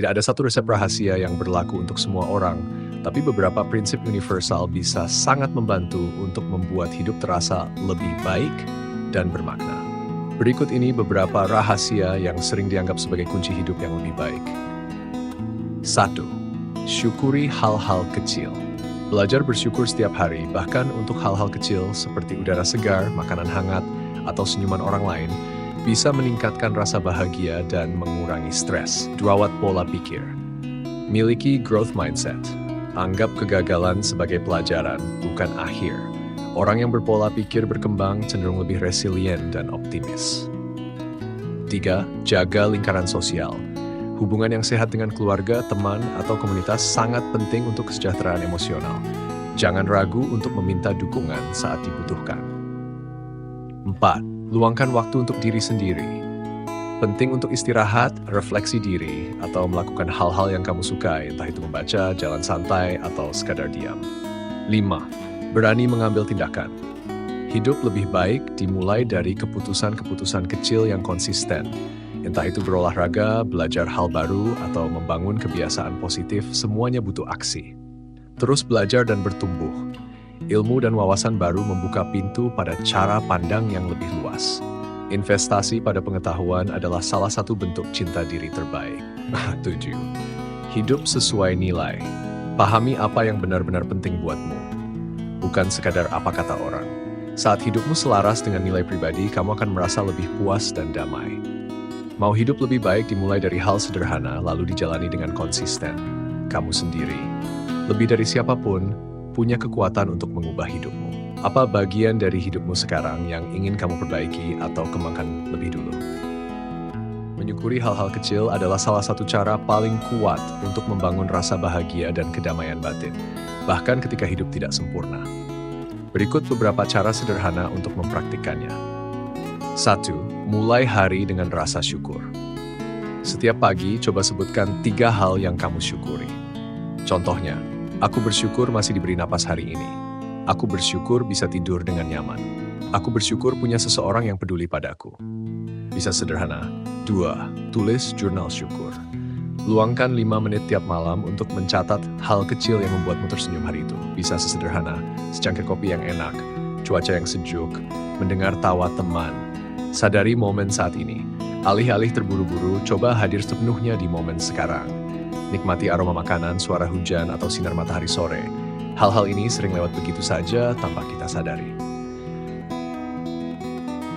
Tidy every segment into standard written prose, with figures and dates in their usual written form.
Tidak ada satu resep rahasia yang berlaku untuk semua orang, tapi beberapa prinsip universal bisa sangat membantu untuk membuat hidup terasa lebih baik dan bermakna. Berikut ini beberapa rahasia yang sering dianggap sebagai kunci hidup yang lebih baik. 1. Syukuri hal-hal kecil. Belajar bersyukur setiap hari, bahkan untuk hal-hal kecil seperti udara segar, makanan hangat, atau senyuman orang lain, bisa meningkatkan rasa bahagia dan mengurangi stres. Rawat pola pikir. Miliki growth mindset. Anggap kegagalan sebagai pelajaran, bukan akhir. Orang yang berpola pikir berkembang cenderung lebih resilient dan optimis. 3. Jaga lingkaran sosial. Hubungan yang sehat dengan keluarga, teman, atau komunitas sangat penting untuk kesejahteraan emosional. Jangan ragu untuk meminta dukungan saat dibutuhkan. 4. Luangkan waktu untuk diri sendiri. Penting untuk istirahat, refleksi diri, atau melakukan hal-hal yang kamu sukai, entah itu membaca, jalan santai, atau sekadar diam. 5. Berani mengambil tindakan. Hidup lebih baik dimulai dari keputusan-keputusan kecil yang konsisten. Entah itu berolahraga, belajar hal baru, atau membangun kebiasaan positif, semuanya butuh aksi. Terus belajar dan bertumbuh. Ilmu dan wawasan baru membuka pintu pada cara pandang yang lebih luas. Investasi pada pengetahuan adalah salah satu bentuk cinta diri terbaik. 7. Hidup sesuai nilai. Pahami apa yang benar-benar penting buatmu, bukan sekadar apa kata orang. Saat hidupmu selaras dengan nilai pribadi, kamu akan merasa lebih puas dan damai. Mau hidup lebih baik dimulai dari hal sederhana, lalu dijalani dengan konsisten. Kamu sendiri, lebih dari siapapun, punya kekuatan untuk mengubah hidupmu. Apa bagian dari hidupmu sekarang yang ingin kamu perbaiki atau kembangkan lebih dulu? Menyukuri hal-hal kecil adalah salah satu cara paling kuat untuk membangun rasa bahagia dan kedamaian batin, bahkan ketika hidup tidak sempurna. Berikut beberapa cara sederhana untuk mempraktikkannya. 1. Mulai hari dengan rasa syukur. Setiap pagi, coba sebutkan 3 hal yang kamu syukuri. Contohnya, aku bersyukur masih diberi napas hari ini. Aku bersyukur bisa tidur dengan nyaman. Aku bersyukur punya seseorang yang peduli padaku. Bisa sederhana. 2. Tulis jurnal syukur. Luangkan 5 menit tiap malam untuk mencatat hal kecil yang membuatmu tersenyum hari itu. Bisa sesederhana, secangkir kopi yang enak, cuaca yang sejuk, mendengar tawa teman. Sadari momen saat ini. Alih-alih terburu-buru, coba hadir sepenuhnya di momen sekarang. Nikmati aroma makanan, suara hujan, atau sinar matahari sore. Hal-hal ini sering lewat begitu saja tanpa kita sadari.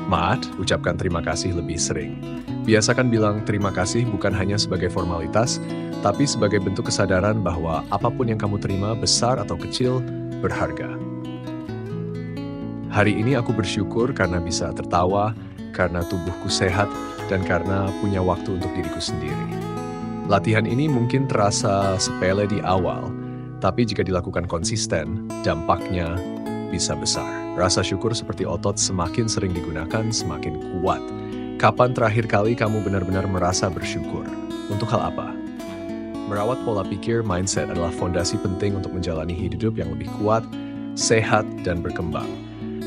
4. Ucapkan terima kasih lebih sering. Biasakan bilang terima kasih bukan hanya sebagai formalitas, tapi sebagai bentuk kesadaran bahwa apapun yang kamu terima, besar atau kecil, berharga. Hari ini aku bersyukur karena bisa tertawa, karena tubuhku sehat, dan karena punya waktu untuk diriku sendiri. Latihan ini mungkin terasa sepele di awal, tapi jika dilakukan konsisten, dampaknya bisa besar. Rasa syukur seperti otot, semakin sering digunakan, semakin kuat. Kapan terakhir kali kamu benar-benar merasa bersyukur? Untuk hal apa? Merawat pola pikir mindset adalah fondasi penting untuk menjalani hidup yang lebih kuat, sehat, dan berkembang.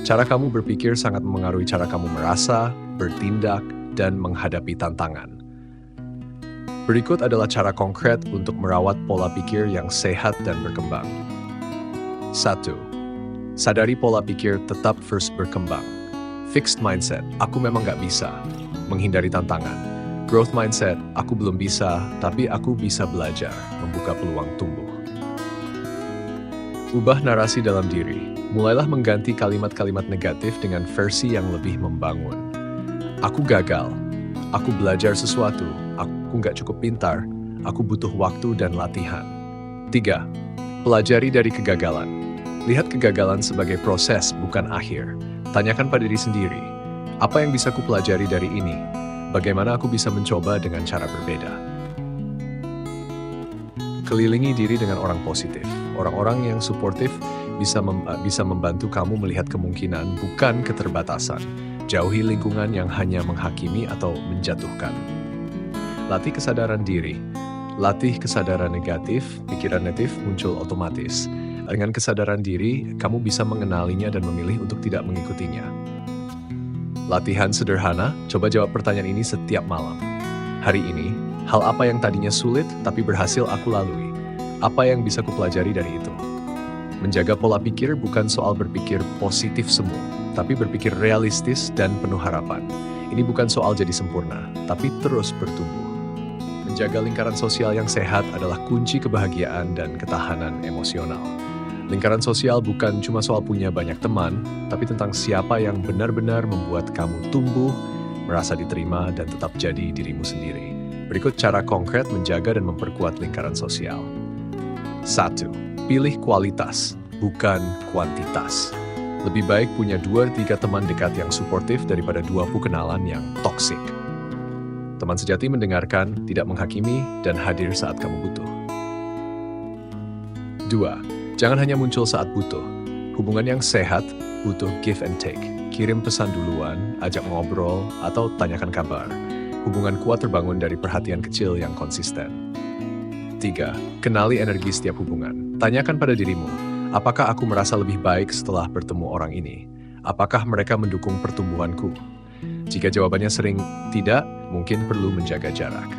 Cara kamu berpikir sangat memengaruhi cara kamu merasa, bertindak, dan menghadapi tantangan. Berikut adalah cara konkret untuk merawat pola pikir yang sehat dan berkembang. 1. Sadari pola pikir tetap terus berkembang. Fixed mindset, aku memang gak bisa. Menghindari tantangan. Growth mindset, aku belum bisa, tapi aku bisa belajar, membuka peluang tumbuh. Ubah narasi dalam diri. Mulailah mengganti kalimat-kalimat negatif dengan versi yang lebih membangun. Aku gagal. Aku belajar sesuatu. Aku nggak cukup pintar. Aku butuh waktu dan latihan. 3. Pelajari dari kegagalan. Lihat kegagalan sebagai proses, bukan akhir. Tanyakan pada diri sendiri, apa yang bisa kupelajari dari ini? Bagaimana aku bisa mencoba dengan cara berbeda? Kelilingi diri dengan orang positif. Orang-orang yang suportif bisa membantu kamu melihat kemungkinan, bukan keterbatasan. Jauhi lingkungan yang hanya menghakimi atau menjatuhkan. Latih kesadaran diri. Latih kesadaran negatif, pikiran negatif muncul otomatis. Dengan kesadaran diri, kamu bisa mengenalinya dan memilih untuk tidak mengikutinya. Latihan sederhana, coba jawab pertanyaan ini setiap malam. Hari ini, Hal apa yang tadinya sulit tapi berhasil aku lalui? Apa yang bisa kupelajari dari itu? Menjaga pola pikir bukan soal berpikir positif semu, tapi berpikir realistis dan penuh harapan. Ini bukan soal jadi sempurna, tapi terus bertumbuh. Menjaga lingkaran sosial yang sehat adalah kunci kebahagiaan dan ketahanan emosional. Lingkaran sosial bukan cuma soal punya banyak teman, tapi tentang siapa yang benar-benar membuat kamu tumbuh, merasa diterima, dan tetap jadi dirimu sendiri. Berikut cara konkret menjaga dan memperkuat lingkaran sosial. 1. Pilih kualitas, bukan kuantitas. Lebih baik punya 2-3 teman dekat yang suportif daripada 20 kenalan yang toksik. Teman sejati mendengarkan, tidak menghakimi, dan hadir saat kamu butuh. 2. Jangan hanya muncul saat butuh. Hubungan yang sehat butuh give and take. Kirim pesan duluan, ajak ngobrol, atau tanyakan kabar. Hubungan kuat terbangun dari perhatian kecil yang konsisten. 3. Kenali energi setiap hubungan. Tanyakan pada dirimu, apakah aku merasa lebih baik setelah bertemu orang ini? Apakah mereka mendukung pertumbuhanku? Jika jawabannya sering tidak, mungkin perlu menjaga jarak.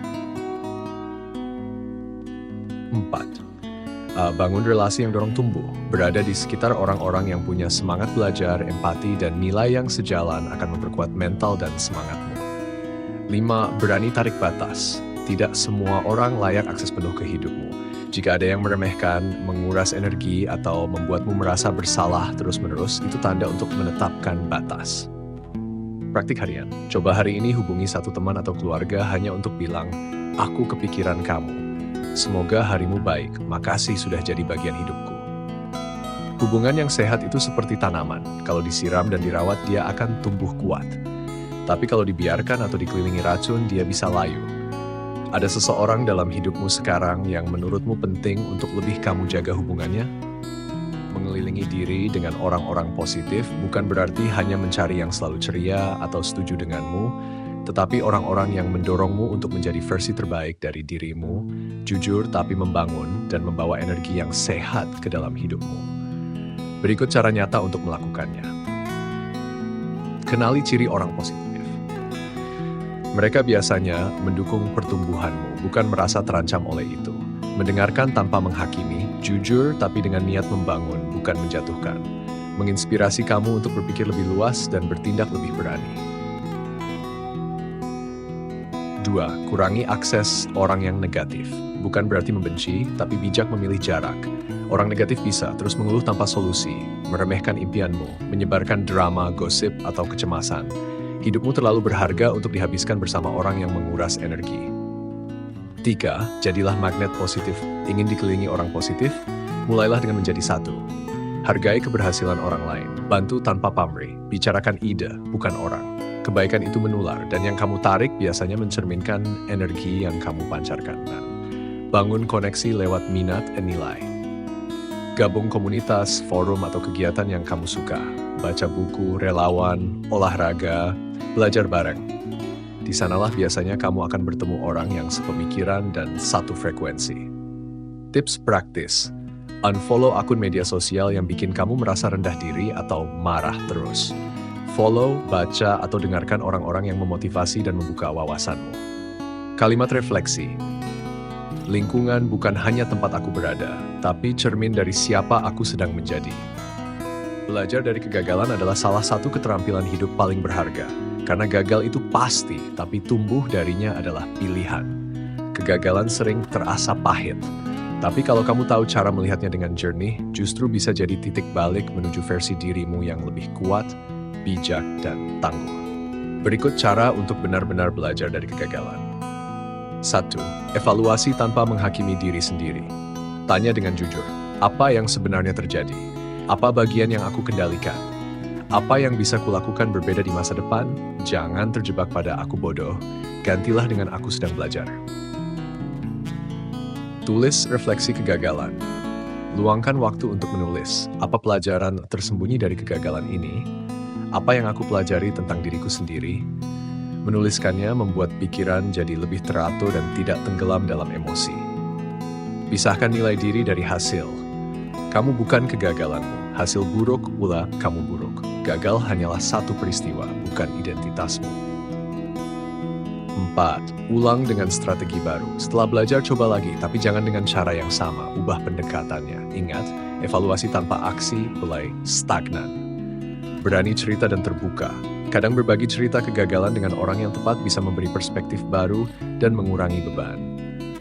4. Bangun relasi yang dorong tumbuh. Berada di sekitar orang-orang yang punya semangat belajar, empati, dan nilai yang sejalan akan memperkuat mental dan semangatmu. 5. Berani tarik batas. Tidak semua orang layak akses penuh ke hidupmu. Jika ada yang meremehkan, menguras energi, atau membuatmu merasa bersalah terus-menerus, itu tanda untuk menetapkan batas. Praktik harian. Coba hari ini hubungi satu teman atau keluarga hanya untuk bilang, "Aku kepikiran kamu. Semoga harimu baik, makasih sudah jadi bagian hidupku." Hubungan yang sehat itu seperti tanaman. Kalau disiram dan dirawat, dia akan tumbuh kuat. Tapi kalau dibiarkan atau dikelilingi racun, dia bisa layu. Ada seseorang dalam hidupmu sekarang yang menurutmu penting untuk lebih kamu jaga hubungannya? Mengelilingi diri dengan orang-orang positif bukan berarti hanya mencari yang selalu ceria atau setuju denganmu, tetapi orang-orang yang mendorongmu untuk menjadi versi terbaik dari dirimu, jujur tapi membangun, dan membawa energi yang sehat ke dalam hidupmu. Berikut cara nyata untuk melakukannya. Kenali ciri orang positif. Mereka biasanya mendukung pertumbuhanmu, bukan merasa terancam oleh itu. Mendengarkan tanpa menghakimi, jujur tapi dengan niat membangun, bukan menjatuhkan. Menginspirasi kamu untuk berpikir lebih luas dan bertindak lebih berani. 2. Kurangi akses orang yang negatif. Bukan berarti membenci, tapi bijak memilih jarak. Orang negatif bisa terus mengeluh tanpa solusi, meremehkan impianmu, menyebarkan drama, gosip, atau kecemasan. Hidupmu terlalu berharga untuk dihabiskan bersama orang yang menguras energi. 3. Jadilah magnet positif. Ingin dikelilingi orang positif? Mulailah dengan menjadi satu. Hargai keberhasilan orang lain. Bantu tanpa pamrih. Bicarakan ide, bukan orang. Kebaikan itu menular, dan yang kamu tarik biasanya mencerminkan energi yang kamu pancarkan. Bangun koneksi lewat minat dan nilai. Gabung komunitas, forum, atau kegiatan yang kamu suka. Baca buku, relawan, olahraga, belajar bareng. Di sanalah biasanya kamu akan bertemu orang yang sepemikiran dan satu frekuensi. Tips praktis. Unfollow akun media sosial yang bikin kamu merasa rendah diri atau marah terus. Follow, baca, atau dengarkan orang-orang yang memotivasi dan membuka wawasanmu. Kalimat refleksi. Lingkungan bukan hanya tempat aku berada, tapi cermin dari siapa aku sedang menjadi. Belajar dari kegagalan adalah salah satu keterampilan hidup paling berharga. Karena gagal itu pasti, tapi tumbuh darinya adalah pilihan. Kegagalan sering terasa pahit. Tapi kalau kamu tahu cara melihatnya dengan jernih, justru bisa jadi titik balik menuju versi dirimu yang lebih kuat, bijak, dan tangguh. Berikut cara untuk benar-benar belajar dari kegagalan. 1. Evaluasi tanpa menghakimi diri sendiri. Tanya dengan jujur, apa yang sebenarnya terjadi? Apa bagian yang aku kendalikan? Apa yang bisa kulakukan berbeda di masa depan? Jangan terjebak pada aku bodoh, gantilah dengan aku sedang belajar. Tulis refleksi kegagalan. Luangkan waktu untuk menulis, apa pelajaran tersembunyi dari kegagalan ini? Apa yang aku pelajari tentang diriku sendiri? Menuliskannya membuat pikiran jadi lebih teratur dan tidak tenggelam dalam emosi. Pisahkan nilai diri dari hasil. Kamu bukan kegagalanmu, hasil buruk pula kamu buruk. Gagal hanyalah satu peristiwa, bukan identitasmu. 4. Ulang dengan strategi baru. Setelah belajar, coba lagi, tapi jangan dengan cara yang sama. Ubah pendekatannya. Ingat, evaluasi tanpa aksi mulai stagnan. Berani cerita dan terbuka. Kadang berbagi cerita kegagalan dengan orang yang tepat bisa memberi perspektif baru dan mengurangi beban.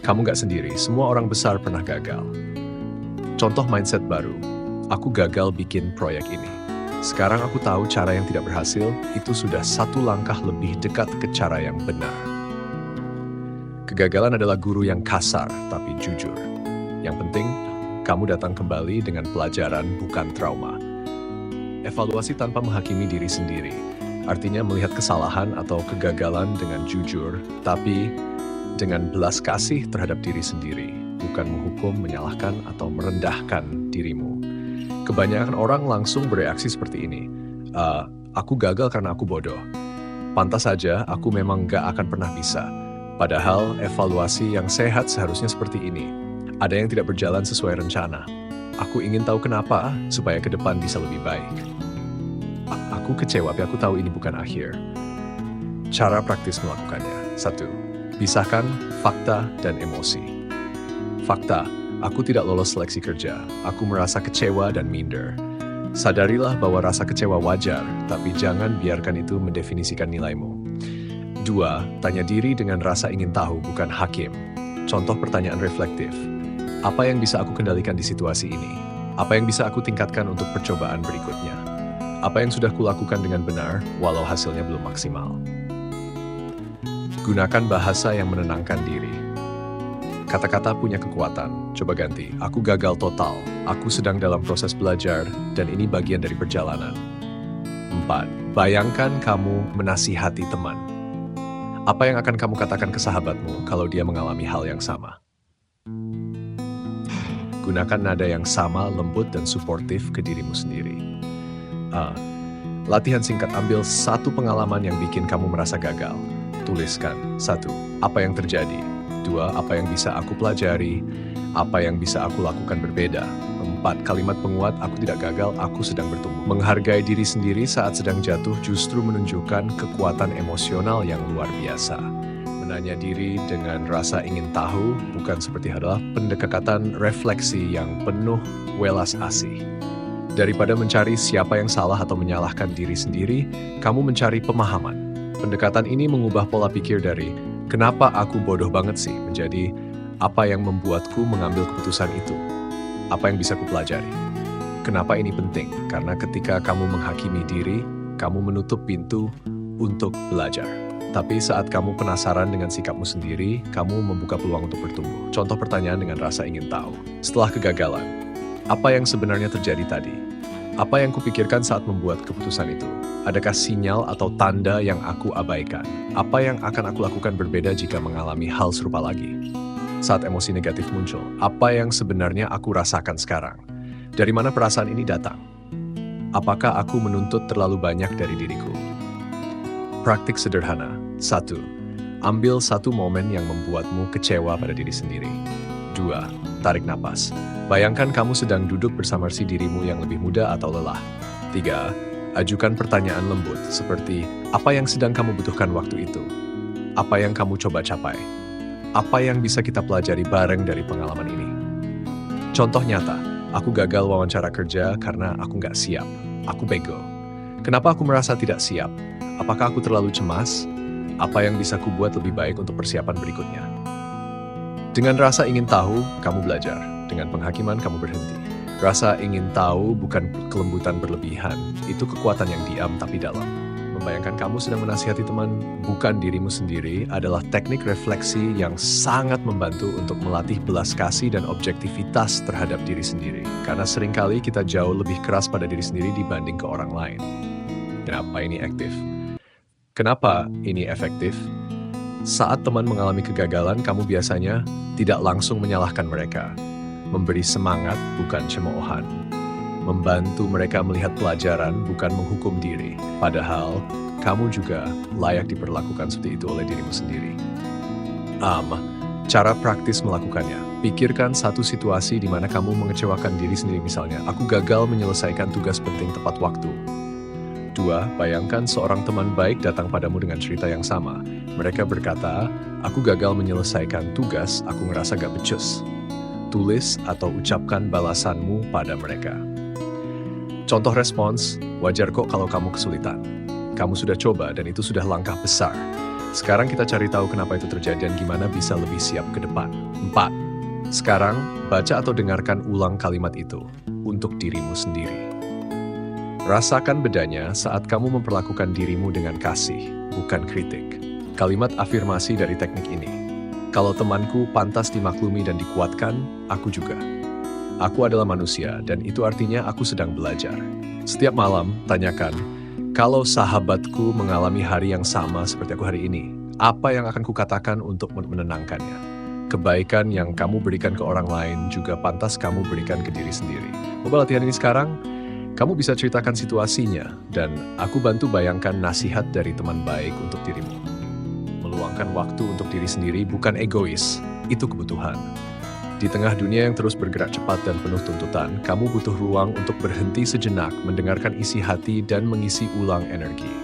Kamu nggak sendiri, semua orang besar pernah gagal. Contoh mindset baru. Aku gagal bikin proyek ini. Sekarang aku tahu cara yang tidak berhasil, itu sudah satu langkah lebih dekat ke cara yang benar. Kegagalan adalah guru yang kasar, tapi jujur. Yang penting, kamu datang kembali dengan pelajaran, bukan trauma. Evaluasi tanpa menghakimi diri sendiri. Artinya melihat kesalahan atau kegagalan dengan jujur, tapi dengan belas kasih terhadap diri sendiri. Bukan menghukum, menyalahkan, atau merendahkan dirimu. Kebanyakan orang langsung bereaksi seperti ini. Aku gagal karena aku bodoh. Pantas saja, aku memang gak akan pernah bisa. Padahal evaluasi yang sehat seharusnya seperti ini. Ada yang tidak berjalan sesuai rencana. Aku ingin tahu kenapa, supaya ke depan bisa lebih baik. Aku kecewa, tapi aku tahu ini bukan akhir. Cara praktis melakukannya. 1. Pisahkan fakta dan emosi. Fakta, aku tidak lolos seleksi kerja. Aku merasa kecewa dan minder. Sadarilah bahwa rasa kecewa wajar, tapi jangan biarkan itu mendefinisikan nilaimu. 2. Tanya diri dengan rasa ingin tahu, bukan hakim. Contoh pertanyaan reflektif. Apa yang bisa aku kendalikan di situasi ini? Apa yang bisa aku tingkatkan untuk percobaan berikutnya? Apa yang sudah kulakukan dengan benar, walau hasilnya belum maksimal? Gunakan bahasa yang menenangkan diri. Kata-kata punya kekuatan. Coba ganti. Aku gagal total. Aku sedang dalam proses belajar, dan ini bagian dari perjalanan. 4. Bayangkan kamu menasihati teman. Apa yang akan kamu katakan ke sahabatmu kalau dia mengalami hal yang sama? Gunakan nada yang sama, lembut, dan suportif ke dirimu sendiri. Latihan singkat, ambil satu pengalaman yang bikin kamu merasa gagal. Tuliskan. 1. Apa yang terjadi? 2. Apa yang bisa aku pelajari? Apa yang bisa aku lakukan berbeda? 4. Kalimat penguat, aku tidak gagal, aku sedang bertumbuh. Menghargai diri sendiri saat sedang jatuh justru menunjukkan kekuatan emosional yang luar biasa. Menanya diri dengan rasa ingin tahu bukan seperti adalah pendekatan refleksi yang penuh welas asih. Daripada mencari siapa yang salah atau menyalahkan diri sendiri, kamu mencari pemahaman. Pendekatan ini mengubah pola pikir dari kenapa aku bodoh banget sih menjadi apa yang membuatku mengambil keputusan itu. Apa yang bisa kupelajari? Kenapa ini penting? Karena ketika kamu menghakimi diri, kamu menutup pintu untuk belajar. Tapi saat kamu penasaran dengan sikapmu sendiri, kamu membuka peluang untuk bertumbuh. Contoh pertanyaan dengan rasa ingin tahu. Setelah kegagalan, apa yang sebenarnya terjadi tadi? Apa yang kupikirkan saat membuat keputusan itu? Adakah sinyal atau tanda yang aku abaikan? Apa yang akan aku lakukan berbeda jika mengalami hal serupa lagi? Saat emosi negatif muncul, apa yang sebenarnya aku rasakan sekarang? Dari mana perasaan ini datang? Apakah aku menuntut terlalu banyak dari diriku? Praktik sederhana. 1. Ambil satu momen yang membuatmu kecewa pada diri sendiri. 2. Tarik napas. Bayangkan kamu sedang duduk bersama si dirimu yang lebih muda atau lelah. 3. Ajukan pertanyaan lembut seperti, apa yang sedang kamu butuhkan waktu itu? Apa yang kamu coba capai? Apa yang bisa kita pelajari bareng dari pengalaman ini? Contoh nyata, aku gagal wawancara kerja karena aku nggak siap. Aku bego. Kenapa aku merasa tidak siap? Apakah aku terlalu cemas? Apa yang bisa kubuat lebih baik untuk persiapan berikutnya? Dengan rasa ingin tahu, kamu belajar. Dengan penghakiman, kamu berhenti. Rasa ingin tahu bukan kelembutan berlebihan, itu kekuatan yang diam tapi dalam. Membayangkan kamu sedang menasihati teman, bukan dirimu sendiri, adalah teknik refleksi yang sangat membantu untuk melatih belas kasih dan objektivitas terhadap diri sendiri. Karena seringkali kita jauh lebih keras pada diri sendiri dibanding ke orang lain. Kenapa ini aktif? Kenapa ini efektif? Saat teman mengalami kegagalan, kamu biasanya tidak langsung menyalahkan mereka. Memberi semangat, bukan cemoohan. Membantu mereka melihat pelajaran, bukan menghukum diri. Padahal, kamu juga layak diperlakukan seperti itu oleh dirimu sendiri. Cara praktis melakukannya. Pikirkan satu situasi di mana kamu mengecewakan diri sendiri misalnya. Aku gagal menyelesaikan tugas penting tepat waktu. 2. Kedua, bayangkan seorang teman baik datang padamu dengan cerita yang sama. Mereka berkata, aku gagal menyelesaikan tugas, aku ngerasa gak becus. Tulis atau ucapkan balasanmu pada mereka. Contoh respons, wajar kok kalau kamu kesulitan. Kamu sudah coba dan itu sudah langkah besar. Sekarang kita cari tahu kenapa itu terjadi dan gimana bisa lebih siap ke depan. 4. Sekarang, baca atau dengarkan ulang kalimat itu untuk dirimu sendiri. Rasakan bedanya saat kamu memperlakukan dirimu dengan kasih, bukan kritik. Kalimat afirmasi dari teknik ini. Kalau temanku pantas dimaklumi dan dikuatkan, aku juga. Aku adalah manusia dan itu artinya aku sedang belajar. Setiap malam, tanyakan, kalau sahabatku mengalami hari yang sama seperti aku hari ini, apa yang akan kukatakan untuk menenangkannya? Kebaikan yang kamu berikan ke orang lain juga pantas kamu berikan ke diri sendiri. Coba latihan ini sekarang. Kamu bisa ceritakan situasinya, dan aku bantu bayangkan nasihat dari teman baik untuk dirimu. Meluangkan waktu untuk diri sendiri bukan egois, itu kebutuhan. Di tengah dunia yang terus bergerak cepat dan penuh tuntutan, kamu butuh ruang untuk berhenti sejenak, mendengarkan isi hati dan mengisi ulang energi.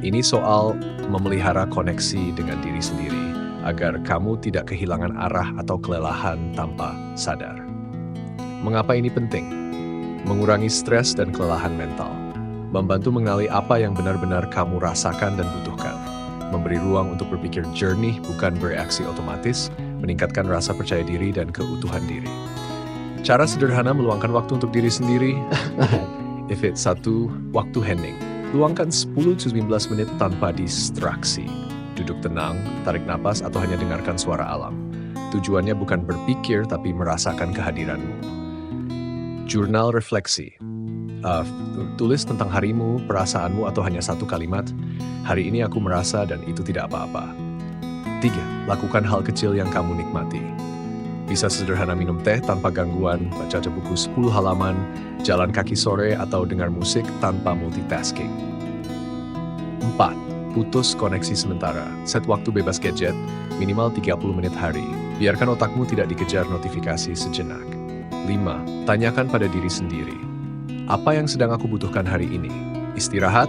Ini soal memelihara koneksi dengan diri sendiri, agar kamu tidak kehilangan arah atau kelelahan tanpa sadar. Mengapa ini penting? Mengurangi stres dan kelelahan mental, membantu mengenali apa yang benar-benar kamu rasakan dan butuhkan, memberi ruang untuk berpikir jernih bukan bereaksi otomatis, meningkatkan rasa percaya diri dan keutuhan diri. Cara sederhana meluangkan waktu untuk diri sendiri, if it's 1, waktu hening. Luangkan 10-15 menit tanpa distraksi. Duduk tenang, tarik napas atau hanya dengarkan suara alam. Tujuannya bukan berpikir tapi merasakan kehadiranmu. Jurnal refleksi. Tulis tentang harimu, perasaanmu, atau hanya satu kalimat. Hari ini aku merasa dan itu tidak apa-apa. 3. Lakukan hal kecil yang kamu nikmati. Bisa sederhana minum teh tanpa gangguan, baca buku 10 halaman, jalan kaki sore, atau dengar musik tanpa multitasking. 4. Putus koneksi sementara. Set waktu bebas gadget, minimal 30 menit hari. Biarkan otakmu tidak dikejar notifikasi sejenak. 5. Tanyakan pada diri sendiri. Apa yang sedang aku butuhkan hari ini? Istirahat?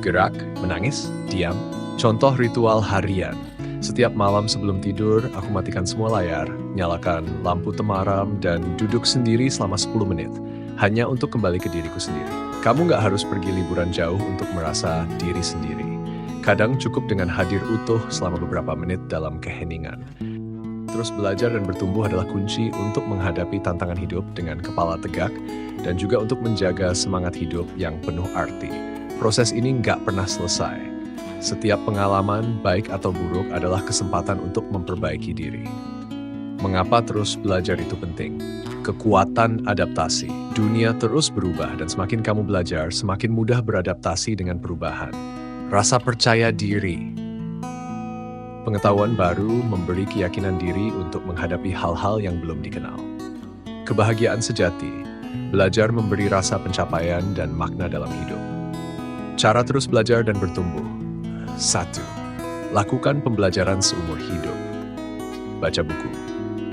Gerak? Menangis? Diam? Contoh ritual harian. Setiap malam sebelum tidur, aku matikan semua layar, nyalakan lampu temaram, dan duduk sendiri selama 10 menit. Hanya untuk kembali ke diriku sendiri. Kamu nggak harus pergi liburan jauh untuk merasa diri sendiri. Kadang cukup dengan hadir utuh selama beberapa menit dalam keheningan. Terus belajar dan bertumbuh adalah kunci untuk menghadapi tantangan hidup dengan kepala tegak dan juga untuk menjaga semangat hidup yang penuh arti. Proses ini nggak pernah selesai. Setiap pengalaman, baik atau buruk, adalah kesempatan untuk memperbaiki diri. Mengapa terus belajar itu penting? Kekuatan adaptasi. Dunia terus berubah dan semakin kamu belajar, semakin mudah beradaptasi dengan perubahan. Rasa percaya diri. Pengetahuan baru memberi keyakinan diri untuk menghadapi hal-hal yang belum dikenal. Kebahagiaan sejati, belajar memberi rasa pencapaian dan makna dalam hidup. Cara terus belajar dan bertumbuh. 1. Lakukan pembelajaran seumur hidup. Baca buku.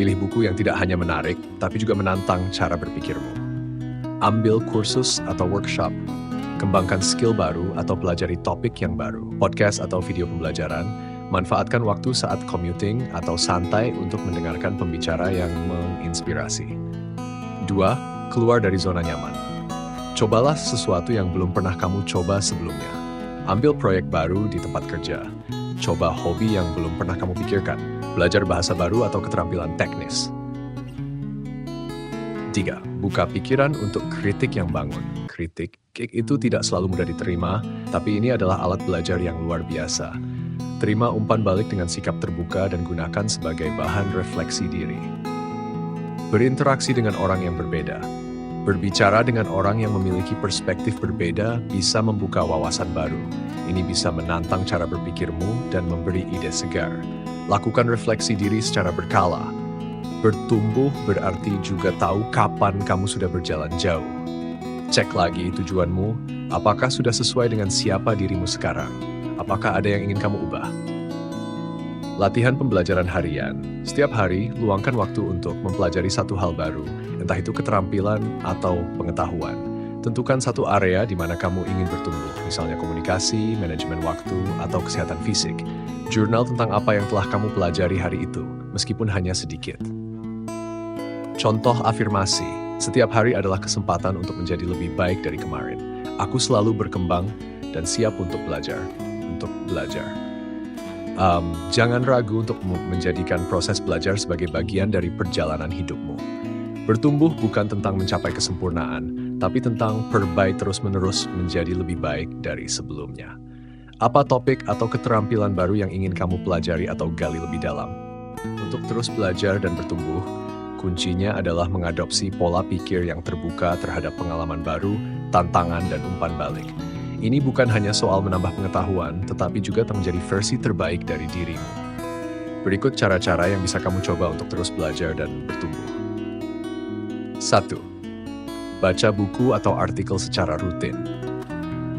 Pilih buku yang tidak hanya menarik, tapi juga menantang cara berpikirmu. Ambil kursus atau workshop. Kembangkan skill baru atau pelajari topik yang baru. Podcast atau video pembelajaran. Manfaatkan waktu saat commuting atau santai untuk mendengarkan pembicara yang menginspirasi. 2. Keluar dari zona nyaman. Cobalah sesuatu yang belum pernah kamu coba sebelumnya. Ambil proyek baru di tempat kerja. Coba hobi yang belum pernah kamu pikirkan. Belajar bahasa baru atau keterampilan teknis. 3. Buka pikiran untuk kritik yang bangun. Kritik itu tidak selalu mudah diterima, tapi ini adalah alat belajar yang luar biasa. Terima umpan balik dengan sikap terbuka dan gunakan sebagai bahan refleksi diri. Berinteraksi dengan orang yang berbeda. Berbicara dengan orang yang memiliki perspektif berbeda bisa membuka wawasan baru. Ini bisa menantang cara berpikirmu dan memberi ide segar. Lakukan refleksi diri secara berkala. Bertumbuh berarti juga tahu kapan kamu sudah berjalan jauh. Cek lagi tujuanmu, apakah sudah sesuai dengan siapa dirimu sekarang? Apakah ada yang ingin kamu ubah? Latihan pembelajaran harian. Setiap hari, luangkan waktu untuk mempelajari satu hal baru, entah itu keterampilan atau pengetahuan. Tentukan satu area di mana kamu ingin bertumbuh, misalnya komunikasi, manajemen waktu, atau kesehatan fisik. Jurnal tentang apa yang telah kamu pelajari hari itu, meskipun hanya sedikit. Contoh afirmasi, setiap hari adalah kesempatan untuk menjadi lebih baik dari kemarin. Aku selalu berkembang dan siap untuk belajar. Jangan ragu untuk menjadikan proses belajar sebagai bagian dari perjalanan hidupmu. Bertumbuh bukan tentang mencapai kesempurnaan, tapi tentang terus-menerus menjadi lebih baik dari sebelumnya. Apa topik atau keterampilan baru yang ingin kamu pelajari atau gali lebih dalam? Untuk terus belajar dan bertumbuh, kuncinya adalah mengadopsi pola pikir yang terbuka terhadap pengalaman baru, tantangan, dan umpan balik. Ini bukan hanya soal menambah pengetahuan, tetapi juga menjadi versi terbaik dari dirimu. Berikut cara-cara yang bisa kamu coba untuk terus belajar dan bertumbuh. 1. Baca buku atau artikel secara rutin.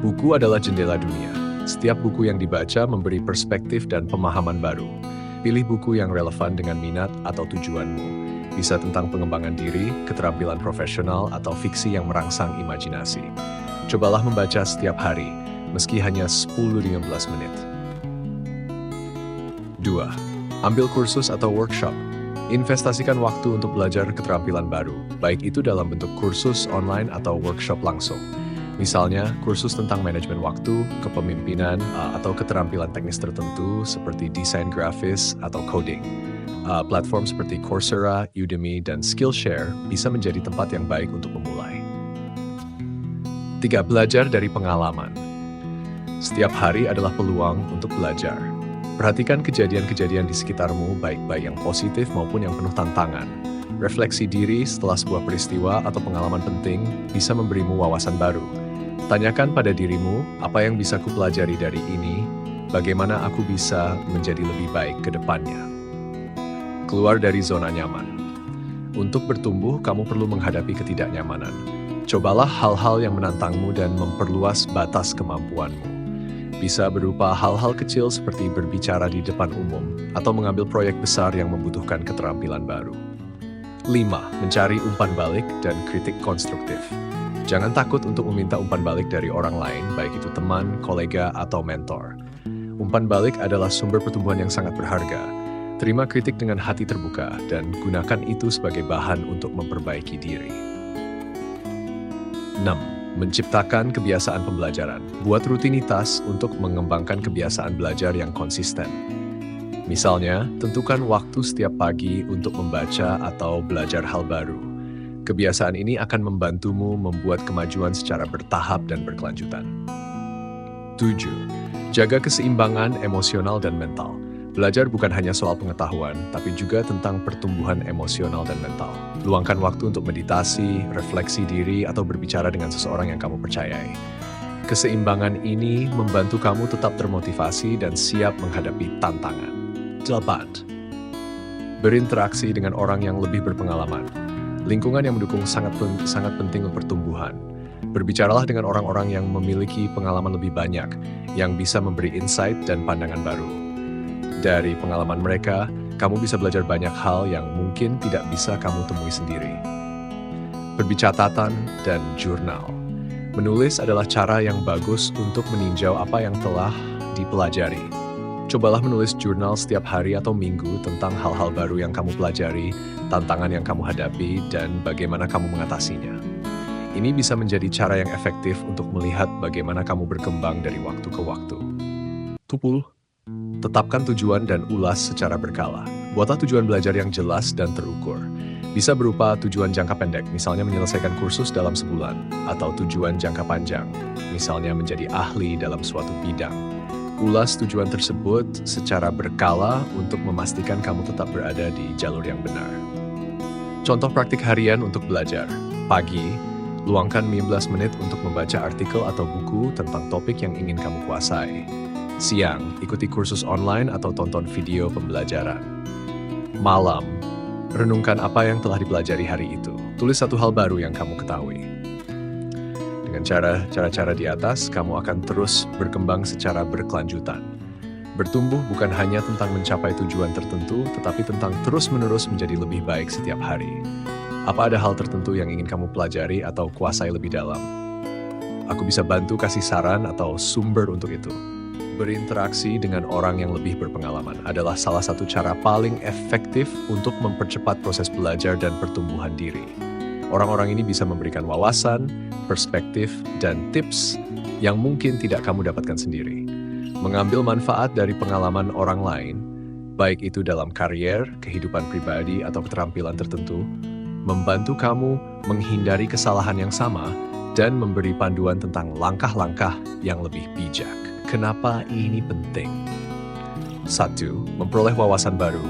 Buku adalah jendela dunia. Setiap buku yang dibaca memberi perspektif dan pemahaman baru. Pilih buku yang relevan dengan minat atau tujuanmu. Bisa tentang pengembangan diri, keterampilan profesional, atau fiksi yang merangsang imajinasi. Cobalah membaca setiap hari, meski hanya 10-15 menit. 2. Ambil kursus atau workshop. Investasikan waktu untuk belajar keterampilan baru, baik itu dalam bentuk kursus online atau workshop langsung. Misalnya, kursus tentang manajemen waktu, kepemimpinan, atau keterampilan teknis tertentu seperti desain grafis atau coding. Platform seperti Coursera, Udemy, dan Skillshare bisa menjadi tempat yang baik untuk memulai. 3. Belajar dari pengalaman. Setiap hari adalah peluang untuk belajar. Perhatikan kejadian-kejadian di sekitarmu, baik yang positif maupun yang penuh tantangan. Refleksi diri setelah sebuah peristiwa atau pengalaman penting bisa memberimu wawasan baru. Tanyakan pada dirimu, apa yang bisa kupelajari dari ini? Bagaimana aku bisa menjadi lebih baik ke depannya? Keluar dari zona nyaman. Untuk bertumbuh, kamu perlu menghadapi ketidaknyamanan. Cobalah hal-hal yang menantangmu dan memperluas batas kemampuanmu. Bisa berupa hal-hal kecil seperti berbicara di depan umum atau mengambil proyek besar yang membutuhkan keterampilan baru. 5. Mencari umpan balik dan kritik konstruktif. Jangan takut untuk meminta umpan balik dari orang lain, baik itu teman, kolega, atau mentor. Umpan balik adalah sumber pertumbuhan yang sangat berharga. Terima kritik dengan hati terbuka dan gunakan itu sebagai bahan untuk memperbaiki diri. 6. Menciptakan kebiasaan pembelajaran. Buat rutinitas untuk mengembangkan kebiasaan belajar yang konsisten. Misalnya, tentukan waktu setiap pagi untuk membaca atau belajar hal baru. Kebiasaan ini akan membantumu membuat kemajuan secara bertahap dan berkelanjutan. 7. Jaga keseimbangan emosional dan mental. Belajar bukan hanya soal pengetahuan, tapi juga tentang pertumbuhan emosional dan mental. Luangkan waktu untuk meditasi, refleksi diri, atau berbicara dengan seseorang yang kamu percayai. Keseimbangan ini membantu kamu tetap termotivasi dan siap menghadapi tantangan. 8. Berinteraksi dengan orang yang lebih berpengalaman. Lingkungan yang mendukung sangat penting untuk pertumbuhan. Berbicaralah dengan orang-orang yang memiliki pengalaman lebih banyak, yang bisa memberi insight dan pandangan baru. Dari pengalaman mereka, kamu bisa belajar banyak hal yang mungkin tidak bisa kamu temui sendiri. Berbicara dan jurnal. Menulis adalah cara yang bagus untuk meninjau apa yang telah dipelajari. Cobalah menulis jurnal setiap hari atau minggu tentang hal-hal baru yang kamu pelajari, tantangan yang kamu hadapi, dan bagaimana kamu mengatasinya. Ini bisa menjadi cara yang efektif untuk melihat bagaimana kamu berkembang dari waktu ke waktu. 10. Tetapkan tujuan dan ulas secara berkala. Buatlah tujuan belajar yang jelas dan terukur. Bisa berupa tujuan jangka pendek, misalnya menyelesaikan kursus dalam sebulan, atau tujuan jangka panjang, misalnya menjadi ahli dalam suatu bidang. Ulas tujuan tersebut secara berkala untuk memastikan kamu tetap berada di jalur yang benar. Contoh praktik harian untuk belajar. Pagi, luangkan 15 menit untuk membaca artikel atau buku tentang topik yang ingin kamu kuasai. Siang, ikuti kursus online atau tonton video pembelajaran. Malam, renungkan apa yang telah dipelajari hari itu. Tulis satu hal baru yang kamu ketahui. Dengan cara-cara di atas, kamu akan terus berkembang secara berkelanjutan. Bertumbuh bukan hanya tentang mencapai tujuan tertentu, tetapi tentang terus-menerus menjadi lebih baik setiap hari. Apa ada hal tertentu yang ingin kamu pelajari atau kuasai lebih dalam? aku bisa bantu kasih saran atau sumber untuk itu. Berinteraksi dengan orang yang lebih berpengalaman adalah salah satu cara paling efektif untuk mempercepat proses belajar dan pertumbuhan diri. Orang-orang ini bisa memberikan wawasan, perspektif, dan tips yang mungkin tidak kamu dapatkan sendiri. Mengambil manfaat dari pengalaman orang lain, baik itu dalam karier, kehidupan pribadi, atau keterampilan tertentu, membantu kamu menghindari kesalahan yang sama dan memberi panduan tentang langkah-langkah yang lebih bijak. Kenapa ini penting? 1. Memperoleh wawasan baru.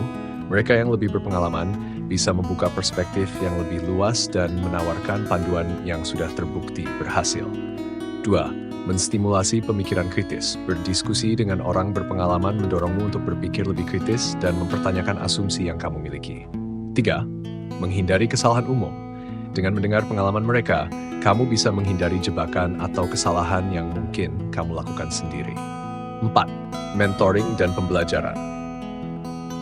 Mereka yang lebih berpengalaman bisa membuka perspektif yang lebih luas dan menawarkan panduan yang sudah terbukti berhasil. 2. Menstimulasi pemikiran kritis. Berdiskusi dengan orang berpengalaman mendorongmu untuk berpikir lebih kritis dan mempertanyakan asumsi yang kamu miliki. 3. Menghindari kesalahan umum. Dengan mendengar pengalaman mereka, kamu bisa menghindari jebakan atau kesalahan yang mungkin kamu lakukan sendiri. 4. Mentoring dan pembelajaran.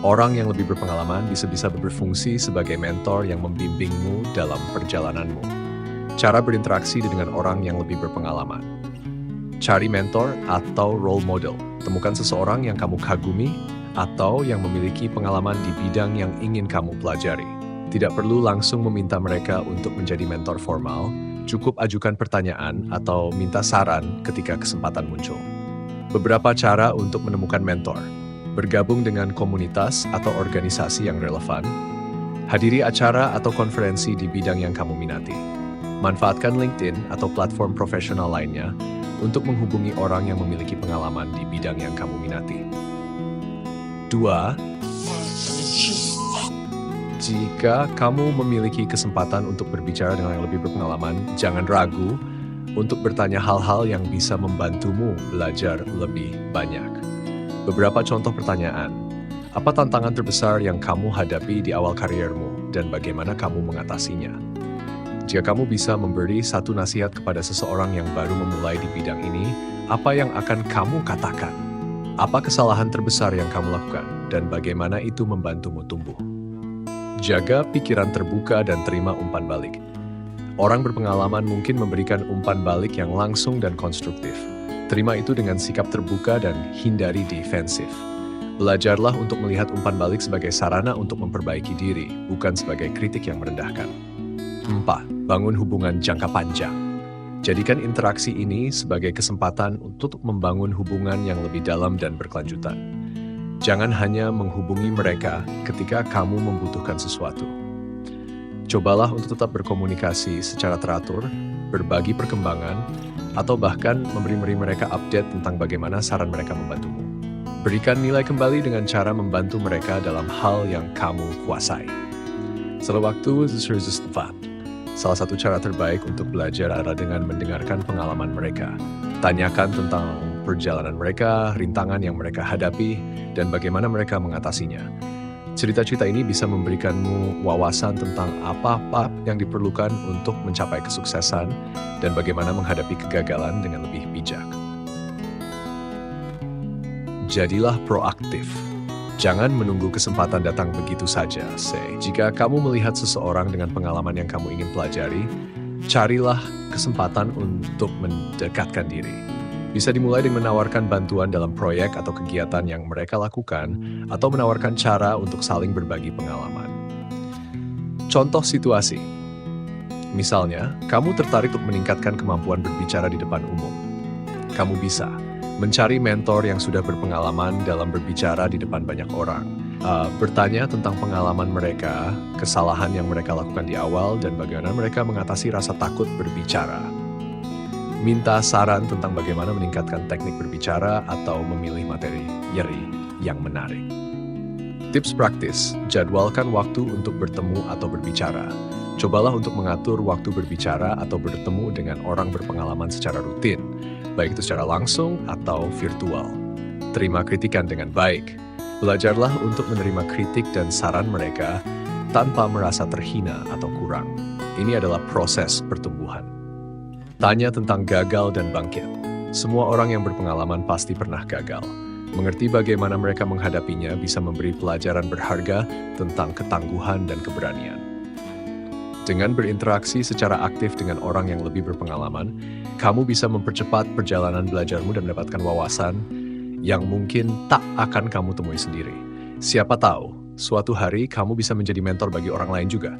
Orang yang lebih berpengalaman bisa berfungsi sebagai mentor yang membimbingmu dalam perjalananmu. Cara berinteraksi dengan orang yang lebih berpengalaman. Cari mentor atau role model. Temukan seseorang yang kamu kagumi atau yang memiliki pengalaman di bidang yang ingin kamu pelajari. Tidak perlu langsung meminta mereka untuk menjadi mentor formal, cukup ajukan pertanyaan atau minta saran ketika kesempatan muncul. Beberapa cara untuk menemukan mentor. Bergabung dengan komunitas atau organisasi yang relevan. Hadiri acara atau konferensi di bidang yang kamu minati. Manfaatkan LinkedIn atau platform profesional lainnya untuk menghubungi orang yang memiliki pengalaman di bidang yang kamu minati. 2. Jika kamu memiliki kesempatan untuk berbicara dengan yang lebih berpengalaman, jangan ragu untuk bertanya hal-hal yang bisa membantumu belajar lebih banyak. Beberapa contoh pertanyaan. Apa tantangan terbesar yang kamu hadapi di awal kariermu dan bagaimana kamu mengatasinya? Jika kamu bisa memberi satu nasihat kepada seseorang yang baru memulai di bidang ini, apa yang akan kamu katakan? Apa kesalahan terbesar yang kamu lakukan dan bagaimana itu membantumu tumbuh? Jaga pikiran terbuka dan terima umpan balik. Orang berpengalaman mungkin memberikan umpan balik yang langsung dan konstruktif. Terima itu dengan sikap terbuka dan hindari defensif. Belajarlah untuk melihat umpan balik sebagai sarana untuk memperbaiki diri, bukan sebagai kritik yang merendahkan. 4. Bangun hubungan jangka panjang. Jadikan interaksi ini sebagai kesempatan untuk membangun hubungan yang lebih dalam dan berkelanjutan. Jangan hanya menghubungi mereka ketika kamu membutuhkan sesuatu. Cobalah untuk tetap berkomunikasi secara teratur, berbagi perkembangan, atau bahkan memberi mereka update tentang bagaimana saran mereka membantumu. Berikan nilai kembali dengan cara membantu mereka dalam hal yang kamu kuasai. Sewaktu salah satu cara terbaik untuk belajar adalah dengan mendengarkan pengalaman mereka. Tanyakan tentang perjalanan mereka, rintangan yang mereka hadapi, dan bagaimana mereka mengatasinya. Cerita-cerita ini bisa memberikanmu wawasan tentang apa yang diperlukan untuk mencapai kesuksesan dan bagaimana menghadapi kegagalan dengan lebih bijak. Jadilah proaktif. Jangan menunggu kesempatan datang begitu saja. Jika kamu melihat seseorang dengan pengalaman yang kamu ingin pelajari, carilah kesempatan untuk mendekatkan diri. Bisa dimulai dengan menawarkan bantuan dalam proyek atau kegiatan yang mereka lakukan, atau menawarkan cara untuk saling berbagi pengalaman. Contoh situasi. Misalnya, kamu tertarik untuk meningkatkan kemampuan berbicara di depan umum. Kamu bisa mencari mentor yang sudah berpengalaman dalam berbicara di depan banyak orang. Bertanya tentang pengalaman mereka, kesalahan yang mereka lakukan di awal, dan bagaimana mereka mengatasi rasa takut berbicara. Minta saran tentang bagaimana meningkatkan teknik berbicara atau memilih materi yang menarik. Tips praktis, jadwalkan waktu untuk bertemu atau berbicara. Cobalah untuk mengatur waktu berbicara atau bertemu dengan orang berpengalaman secara rutin, baik itu secara langsung atau virtual. Terima kritikan dengan baik. Belajarlah untuk menerima kritik dan saran mereka tanpa merasa terhina atau kurang. Ini adalah proses pertumbuhan. Tanya tentang gagal dan bangkit. Semua orang yang berpengalaman pasti pernah gagal. Mengerti bagaimana mereka menghadapinya bisa memberi pelajaran berharga tentang ketangguhan dan keberanian. Dengan berinteraksi secara aktif dengan orang yang lebih berpengalaman, kamu bisa mempercepat perjalanan belajarmu dan mendapatkan wawasan yang mungkin tak akan kamu temui sendiri. Siapa tahu, suatu hari kamu bisa menjadi mentor bagi orang lain juga.